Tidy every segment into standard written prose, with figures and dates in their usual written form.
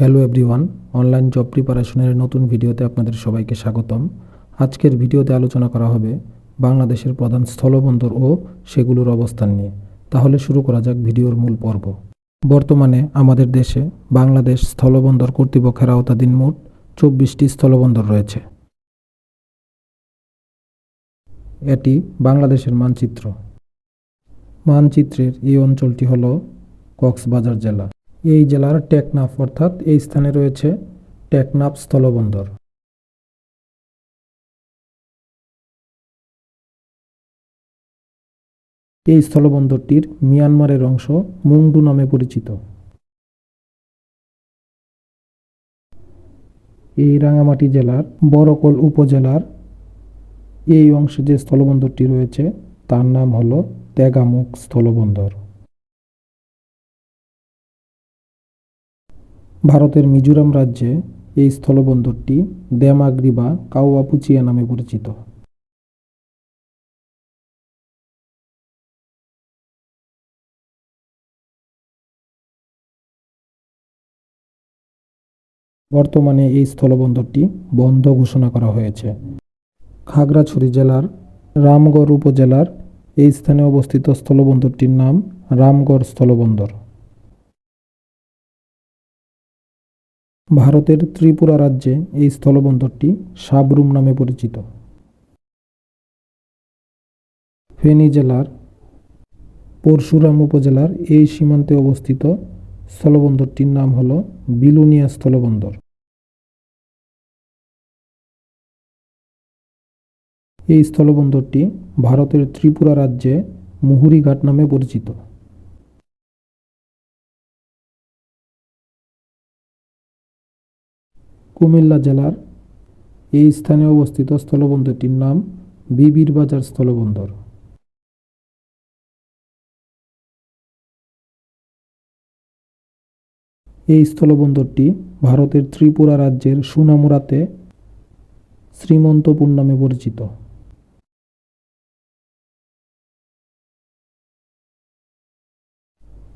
Hello everyone, online job প্রিপারেশনের নতুন ভিডিওতে আপনাদের সবাইকে স্বাগতম। আজকের ভিডিওতে আলোচনা করা হবে বাংলাদেশের প্রধান স্থলবন্দর ও সেগুলোর অবস্থান নিয়ে। তাহলে শুরু করা যাক ভিডিওর মূল পর্ব। বর্তমানে আমাদের দেশে বাংলাদেশ স্থলবন্দর কর্তৃপক্ষের আওতাধীন মোট 24টি স্থলবন্দর রয়েছে। এটি বাংলাদেশের মানচিত্র। মানচিত্রের এই অঞ্চলটি হল কক্সবাজার জেলা। এই জেলার টেকনাফ অর্থাৎ এই স্থানে রয়েছে টেকনাফ স্থলবন্দর। এই স্থলবন্দরটির মিয়ানমারের অংশ মুংডু নামে পরিচিত। এই রাঙামাটি জেলার বরকল উপজেলার এই অংশে যে স্থলবন্দরটি রয়েছে তার নাম হল তেগামুখ স্থলবন্দর। ভারতের মিজোরাম রাজ্যে এই স্থলবন্দরটি দেমাগরি বা কাওয়াপুচিয়া নামে পরিচিত। বর্তমানে এই স্থলবন্দরটি বন্ধ ঘোষণা করা হয়েছে। খাগড়াছড়ি জেলার রামগড় উপজেলার এই স্থানে অবস্থিত স্থলবন্দরটির নাম রামগড় স্থলবন্দর। ভারতের ত্রিপুরা রাজ্যে এই স্থলবন্দরটি সাবরুম নামে পরিচিত। ফেনী জেলার পরশুরাম উপজেলার এই সীমান্তে অবস্থিত স্থলবন্দরটির নাম হল বিলুনিয়া স্থলবন্দর। এই স্থলবন্দরটি ভারতের ত্রিপুরা রাজ্যে মুহুরীঘাট নামে পরিচিত। কুমিল্লা জেলার এই স্থানে অবস্থিত স্থলবন্দরটির নাম বিবির বাজার স্থলবন্দর। এই স্থলবন্দরটি ভারতের ত্রিপুরা রাজ্যের সুনামুরাতে শ্রীমন্তপুর নামে পরিচিত।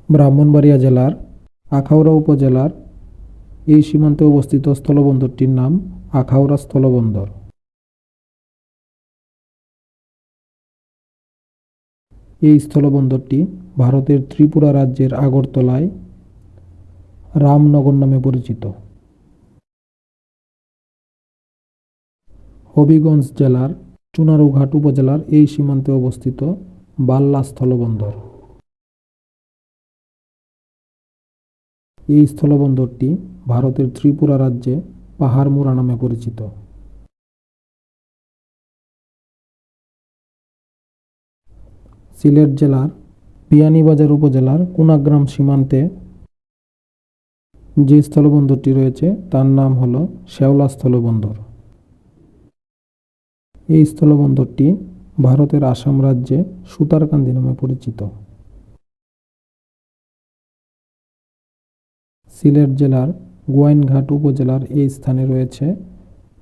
ব্রাহ্মণবাড়িয়া জেলার আখাউড়া উপজেলার এই সীমান্তে অবস্থিত স্থলবন্দরটির নাম আখাউড়া স্থলবন্দর। এই স্থলবন্দরটি ভারতের ত্রিপুরা রাজ্যের আগরতলায় রামনগর নামে পরিচিত। হবিগঞ্জ জেলার চুনারুঘাট উপজেলার এই সীমান্তে অবস্থিত বাল্লা স্থলবন্দর। এই স্থলবন্দরটি ভারতের ত্রিপুরা রাজ্যে পাহাড়মোড়া নামে পরিচিত। সিলেট জেলার বিয়ানীবাজার উপজেলার কুনাগ্রাম সীমান্তে যে স্থলবন্দরটি রয়েছে তার নাম হল শেওলা স্থলবন্দর। এই স্থলবন্দরটি ভারতের আসাম রাজ্যে সুতারকান্দি নামে পরিচিত। সিলেট জেলার গোয়াইনঘাট উপজেলার এই স্থানে রয়েছে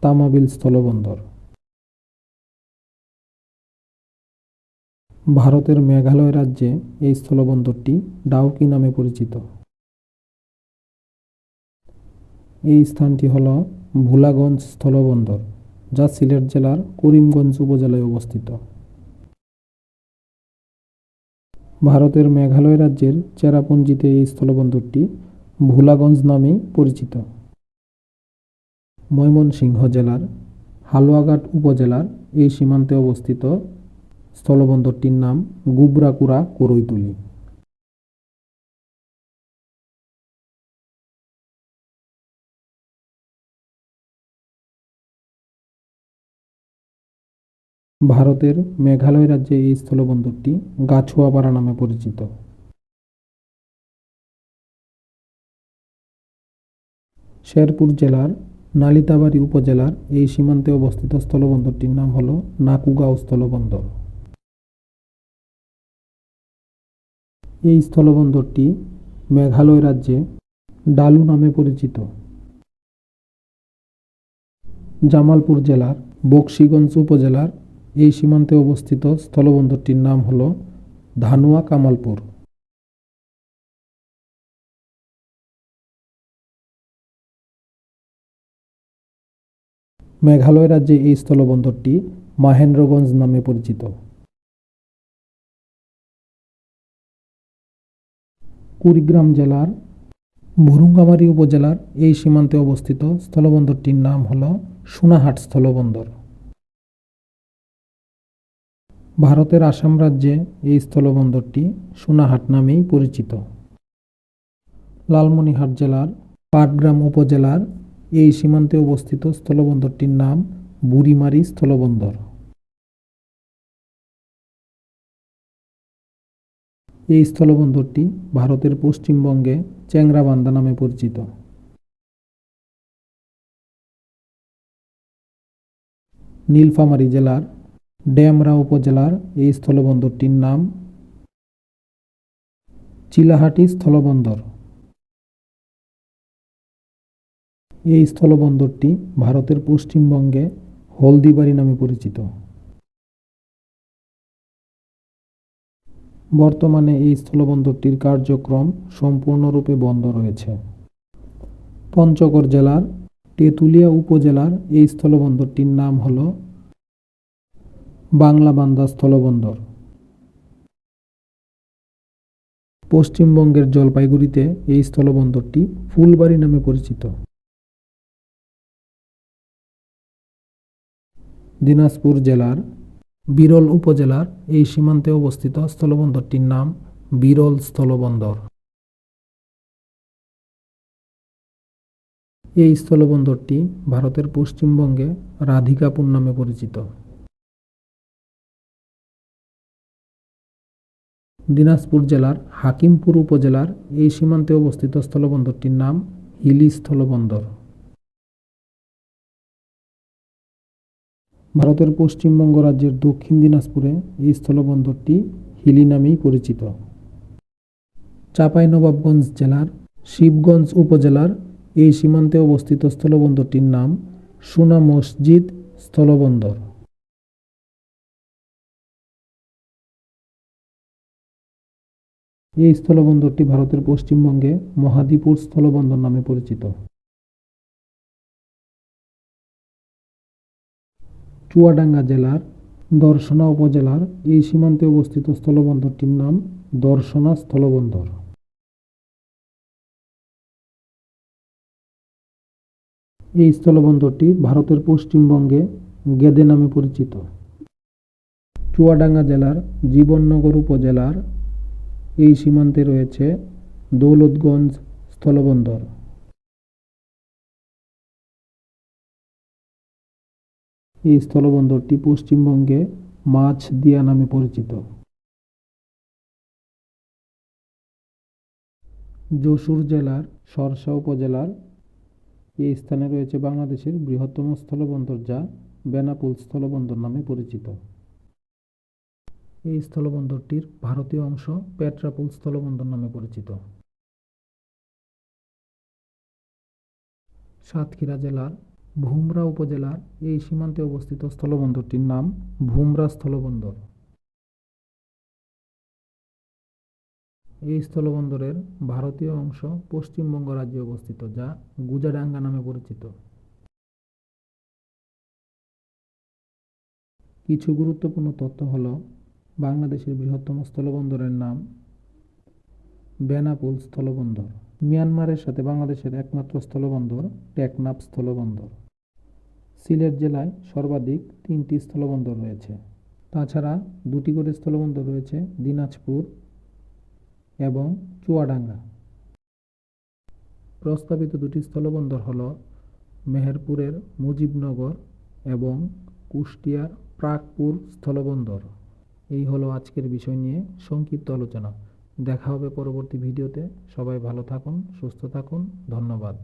তামাবিল স্থলবন্দর। ভারতের মেঘালয় রাজ্যে এই স্থলবন্দরটি ডাউকি নামে পরিচিত। এই স্থানটি হল ভোলাগঞ্জ স্থলবন্দর, যা সিলেট জেলার করিমগঞ্জ উপজেলায় অবস্থিত। ভারতের মেঘালয় রাজ্যের চেরাপুঞ্জিতে এই স্থলবন্দরটি ভোলাগঞ্জ নামেই পরিচিত। ময়মনসিংহ জেলার হালুয়াঘাট উপজেলার এই সীমান্তে অবস্থিত স্থলবন্দরটির নাম গুবরাকুড়া করইতুলি। ভারতের মেঘালয় রাজ্যে এই স্থলবন্দরটি গাছুয়াপাড়া নামে পরিচিত। শেরপুর জেলার নালিতাবাড়ী উপজেলার এই সীমান্তে অবস্থিত স্থলবন্দরটির নাম হল নাকুগাঁও স্থলবন্দর। এই স্থলবন্দরটি মেঘালয় রাজ্যে ডালু নামে পরিচিত। জামালপুর জেলার বকশীগঞ্জ উপজেলার এই সীমান্তে অবস্থিত স্থলবন্দরটির নাম হল ধানুয়া কামালপুর। মেঘালয় রাজ্যে এই স্থলবন্দরটি মাহেন্দ্রগঞ্জ নামে পরিচিত। কুড়িগ্রাম জেলার ভুরুঙ্গামারী উপজেলার এই সীমান্তে অবস্থিত স্থলবন্দরটির নাম হল সোনাহাট স্থলবন্দর। ভারতের আসাম রাজ্যে এই স্থলবন্দরটি সোনাহাট নামেই পরিচিত। লালমনিরহাট জেলার পাটগ্রাম উপজেলার এই সীমান্তে অবস্থিত স্থলবন্দরটির নাম বুড়িমারী স্থলবন্দর। এই স্থলবন্দরটি ভারতের পশ্চিমবঙ্গে চ্যাংরাবান্ধা নামে পরিচিত। নীলফামারী জেলার ডেমরা উপজেলার এই স্থলবন্দরটির নাম চিলাহাটি স্থলবন্দর। এই স্থলবন্দরটি ভারতের পশ্চিমবঙ্গে হলদিবাড়ি নামে পরিচিত। বর্তমানে এই স্থলবন্দরটির কার্যক্রম সম্পূর্ণরূপে বন্ধ রয়েছে। পঞ্চগড় জেলার তেঁতুলিয়া উপজেলার এই স্থলবন্দরটির নাম হল বাংলাবান্ধা স্থলবন্দর। পশ্চিমবঙ্গের জলপাইগুড়িতে এই স্থলবন্দরটি ফুলবাড়ি নামে পরিচিত। দিনাজপুর জেলার বিরল উপজেলার এই সীমান্তে অবস্থিত স্থলবন্দরটির নাম বিরল স্থলবন্দর। এই স্থলবন্দরটি ভারতের পশ্চিমবঙ্গে রাধিকাপুর নামে পরিচিত। দিনাজপুর জেলার হাকিমপুর উপজেলার এই সীমান্তে অবস্থিত স্থলবন্দরটির নাম হিলি স্থলবন্দর। ভারতের পশ্চিমবঙ্গ রাজ্যের দক্ষিণ দিনাজপুরে এই স্থলবন্দরটি হিলি নামেই পরিচিত। চাঁপাইনবাবগঞ্জ জেলার শিবগঞ্জ উপজেলার এই সীমান্তে অবস্থিত স্থলবন্দরটির নাম সোনা মসজিদ স্থলবন্দর। এই স্থলবন্দরটি ভারতের পশ্চিমবঙ্গে মহাদীপুর স্থলবন্দর নামে পরিচিত। চুয়াডাঙ্গা জেলার দর্শনা উপজেলার এই সীমান্তে অবস্থিত স্থলবন্দরটির নাম দর্শনা স্থলবন্দর। এই স্থলবন্দরটি ভারতের পশ্চিমবঙ্গে গেদে নামে পরিচিত। চুয়াডাঙ্গা জেলার জীবননগর উপজেলার এই সীমান্তে রয়েছে দৌলতগঞ্জ স্থলবন্দর। এই স্থলবন্দরটি পশ্চিমবঙ্গে মাছদিয়া নামে পরিচিত। যশোর জেলার সরসা উপজেলার এই স্থানে রয়েছে বাংলাদেশের বৃহত্তম স্থলবন্দর, যা বেনাপোল স্থলবন্দর নামে পরিচিত। এই স্থলবন্দরটির ভারতীয় অংশ পেট্রাপোল স্থলবন্দর নামে পরিচিত। সাতক্ষীরা জেলার ভুমরা উপজেলার এই সীমান্তে অবস্থিত স্থলবন্দরটির নাম ভুমরা স্থলবন্দর। এই স্থলবন্দরের ভারতীয় অংশ পশ্চিমবঙ্গ রাজ্যে অবস্থিত, যা গুজাডাঙ্গা নামে পরিচিত। কিছু গুরুত্বপূর্ণ তথ্য হল, বাংলাদেশের বৃহত্তম স্থলবন্দরের নাম বেনাপোল স্থলবন্দর। মিয়ানমারের সাথে বাংলাদেশের একমাত্র স্থলবন্দর টেকনাফ স্থলবন্দর। সিলেট জেলায় সর্বাধিক 3টি স্থলবন্দর রয়েছে। তাছাড়া 2টি করে স্থলবন্দর রয়েছে দিনাজপুর এবং চুয়াডাঙ্গা। প্রস্তাবিত 2টি স্থলবন্দর হল মেহেরপুরের মুজিবনগর এবং কুষ্টিয়ার প্রাকপুর স্থলবন্দর। এই হলো আজকের বিষয় নিয়ে সংক্ষিপ্ত আলোচনা। দেখা হবে পরবর্তী ভিডিওতে। সবাই ভালো থাকুন, সুস্থ থাকুন। ধন্যবাদ।